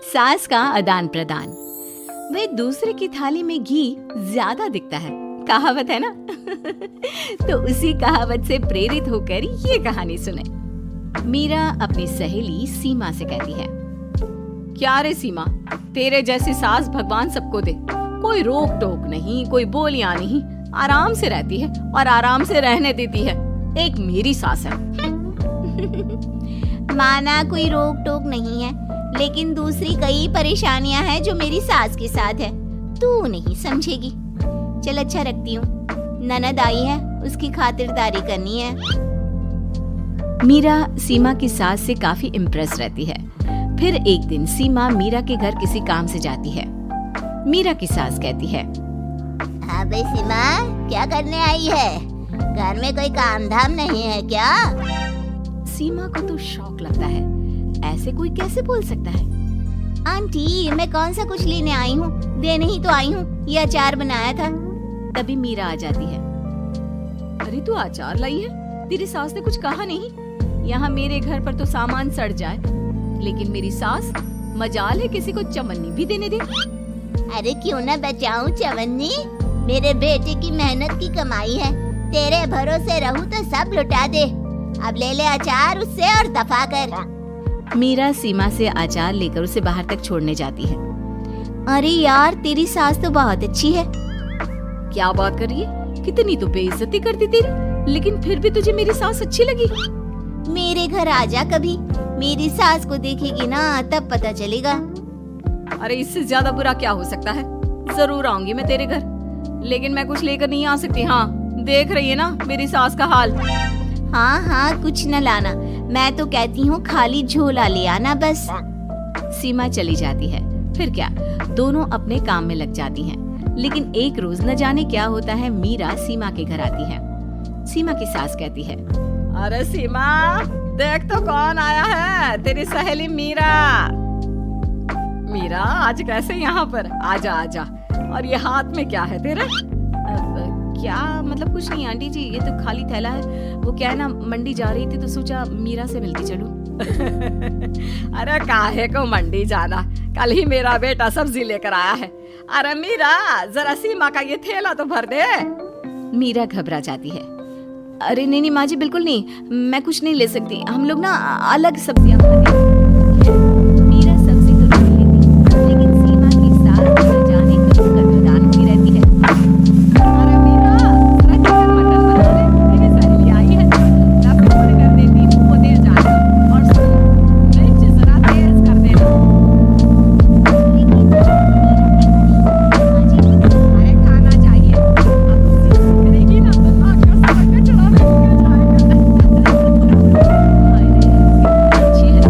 सास का आदान प्रदान। वे दूसरे की थाली में घी ज्यादा दिखता है, कहावत है ना। तो उसी कहावत से प्रेरित होकर ये कहानी सुने। मीरा अपनी सहेली सीमा से कहती है, क्या रे सीमा, तेरे जैसी सास भगवान सबको दे। कोई रोक टोक नहीं, कोई बोलियां नहीं, आराम से रहती है और आराम से रहने देती है। एक मेरी सास है। माना कोई रोक टोक नहीं है, लेकिन दूसरी कई परेशानियां हैं जो मेरी सास के साथ है, तू नहीं समझेगी। चल अच्छा रखती हूँ, ननद आई है, उसकी खातिरदारी करनी है। मीरा सीमा की सास से काफी इम्प्रेस रहती है। फिर एक दिन सीमा मीरा के घर किसी काम से जाती है। मीरा की सास कहती है, हाँ भाई सीमा, क्या करने आई है? घर में कोई काम धाम नहीं है क्या? सीमा को तो शौक लगता है, ऐसे कोई कैसे बोल सकता है। आंटी, मैं कौन सा कुछ लेने आई हूँ, देने ही तो आई हूँ। ये अचार बनाया था। तभी मीरा आ जाती है। अरे तू अचार लाई है? तेरी सास ने कुछ कहा नहीं? यहाँ मेरे घर पर तो सामान सड़ जाए, लेकिन मेरी सास मजाल है किसी को चवन्नी भी देने दे। अरे क्यों ना बचाऊं चवन्नी, मेरे बेटे की मेहनत की कमाई है। तेरे भरोसे रहूं तो सब लुटा दे। अब ले ले अचार उससे और दफा कर। मीरा सीमा से अचार लेकर उसे बाहर तक छोड़ने जाती है। अरे यार, तेरी सास तो बहुत अच्छी है। क्या बात कर रही है? कितनी तो बेइज्जती करती तेरी, लेकिन फिर भी तुझे मेरी सास अच्छी लगी। मेरे घर आजा कभी, मेरी सास को देखेगी ना तब पता चलेगा। अरे इससे ज्यादा बुरा क्या हो सकता है। जरूर आऊंगी मैं तेरे घर, लेकिन मैं कुछ लेकर नहीं आ सकती। हाँ, देख रही है ना मेरी सास का हाल। हाँ हाँ, कुछ न लाना, मैं तो कहती हूँ खाली झोला ले आना बस। सीमा चली जाती है। फिर क्या, दोनों अपने काम में लग जाती हैं। लेकिन एक रोज न जाने क्या होता है, मीरा सीमा के घर आती है। सीमा की सास कहती है, अरे सीमा, देख तो कौन आया है, तेरी सहेली मीरा। मीरा, आज कैसे यहाँ पर? आजा आजा। और ये हाथ में क्या है तेरे? क्या मतलब? कुछ नहीं आंटी जी, ये तो खाली थैला है। वो क्या है ना, मंडी जा रही थी तो सोचा मीरा से मिलके चलूं। अरे काहे को मंडी जाना, कल ही मेरा बेटा सब्जी लेकर आया है। अरे मीरा, जरा सीमा का ये थैला तो भर दे। मीरा घबरा जाती है। अरे नहीं नहीं माँ जी, बिल्कुल नहीं, मैं कुछ नहीं ले सकती। हम लोग ना अलग सब्जियां खाते हैं। मीरा सब्जी तो नहीं लेती, लेकिन सीमा की सास न जाने कब कदरदान की रहती है। अरे मीरा, जरा चिकन मटन बना ले, मेरी सहेली आई है। मैं फोन कर देती हूँ, वो दे जाएगा। और मिर्च जरा तेज कर देना। अरे खाना चाहिए, अब करेगी ना तो नाक का सड़क पे चढ़ा देगी। अच्छी है।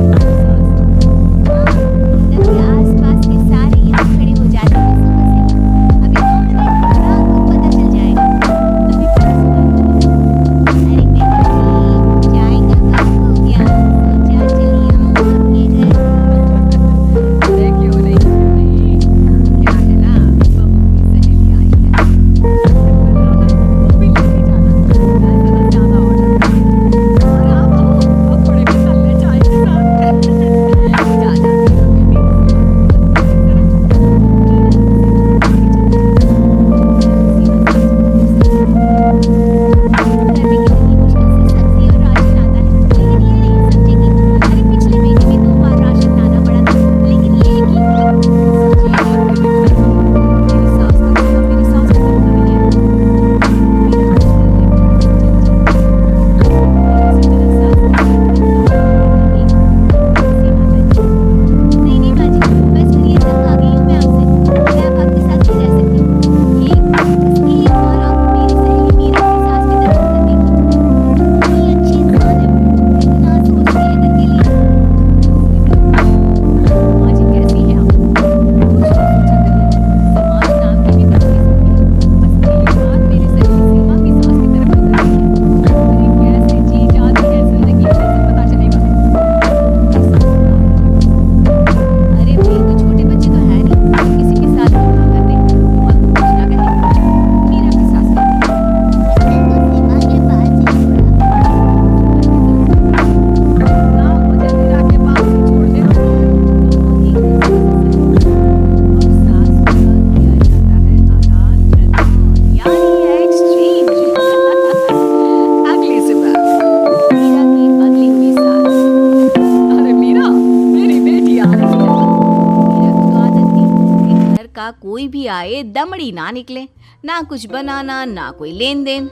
कोई भी आए दमड़ी ना निकले, ना कुछ बनाना ना कोई लेन देन।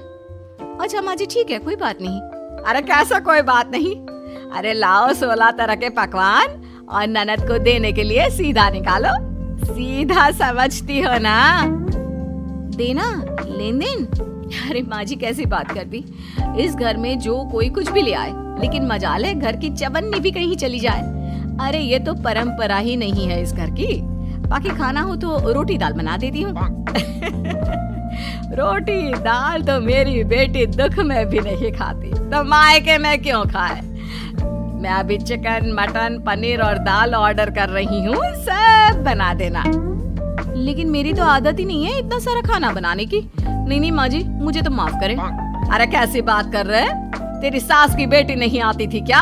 अच्छा माँ जी ठीक है, कोई बात नहीं। अरे कैसा कोई बात नहीं, अरे लाओ 16 तरह के पकवान और ननद को देने के लिए सीधा निकालो। सीधा समझती हो ना, देना लेन देन। अरे माँ जी कैसी बात कर दी, इस घर में जो कोई कुछ भी ले आए, लेकिन मजाल है घर की चवन्नी भी कहीं चली जाए। अरे ये तो परंपरा ही नहीं है इस घर की। बाकी खाना हो तो रोटी दाल बना देती हूँ। रोटी दाल तो मेरी बेटी दुख में भी नहीं खाती, तो मायके में क्यों खाए। मैं अभी चिकन मटन पनीर और दाल ऑर्डर कर रही हूँ, सब बना देना। लेकिन मेरी तो आदत ही नहीं है इतना सारा खाना बनाने की। नहीं नहीं माँ जी, मुझे तो माफ करें। अरे कैसी बात कर रहे हैं, तेरी सास की बेटी नहीं आती थी क्या?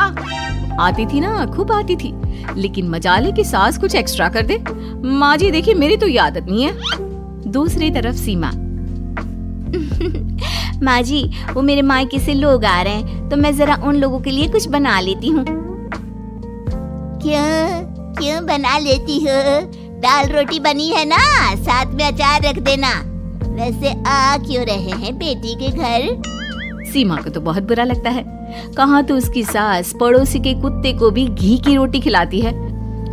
आती थी ना, खूब आती थी, लेकिन मजाले की सास कुछ एक्स्ट्रा कर दे। माँ जी देखिए मेरी तो ये आदत नहीं है। दूसरी तरफ सीमा, माँ जी वो मेरे मायके से लोग आ रहे हैं, तो मैं जरा उन लोगों के लिए कुछ बना लेती हूँ। क्यों क्यों बना लेती हो? दाल रोटी बनी है ना, साथ में अचार रख देना। वैसे आ क्यों रहे हैं बेटी के घर? सीमा को तो बहुत बुरा लगता है। कहाँ तो उसकी सास पड़ोसी के कुत्ते को भी घी की रोटी खिलाती है,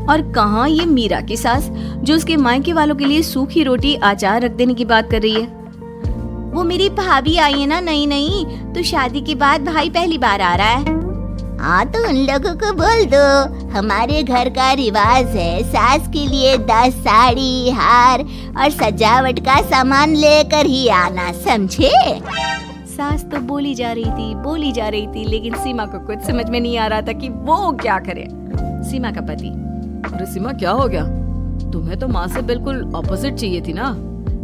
और कहाँ ये मीरा की सास जो उसके मायके वालों के लिए सूखी रोटी अचार रख देने की बात कर रही है। वो मेरी भाभी आई है ना नई नई, तो शादी के बाद भाई पहली बार आ रहा है। हाँ तो उन लोगों को बोल दो, हमारे घर का रिवाज है सास के लिए 10 साड़ी हार और सजावट का सामान लेकर ही आना, समझे? सास तो बोली जा रही थी, लेकिन सीमा को कुछ समझ में नहीं आ रहा था कि वो क्या करे। सीमा का पति, अरे सीमा क्या हो गया, तुम्हें तो माँ से बिल्कुल ऑपोजिट चाहिए थी ना।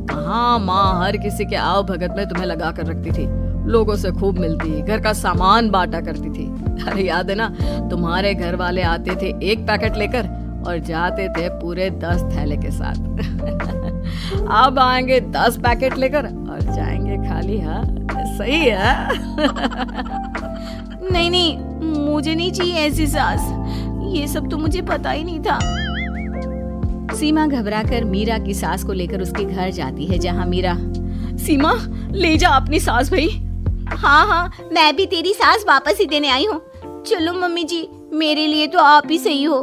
कहाँ माँ हर किसी के आव भगत में तुम्हें लगा कर रखती थी, लोगों से खूब मिलती, घर का सामान बांटा करती थी। अरे याद है ना, तुम्हारे घर वाले आते थे 1 पैकेट लेकर और जाते थे पूरे 10 थैले के साथ। अब आएंगे 10 पैकेट लेकर और जाएंगे खाली हाथ। सही है। नहीं नहीं, मुझे नहीं चाहिए ऐसी सास, ये सब तो मुझे पता ही नहीं था। सीमा घबराकर मीरा की सास को लेकर उसके घर जाती है, जहाँ मीरा, सीमा ले जा अपनी सास भाई। हाँ हाँ, मैं भी तेरी सास वापस ही देने आई हूँ। चलो मम्मी जी, मेरे लिए तो आप ही सही हो।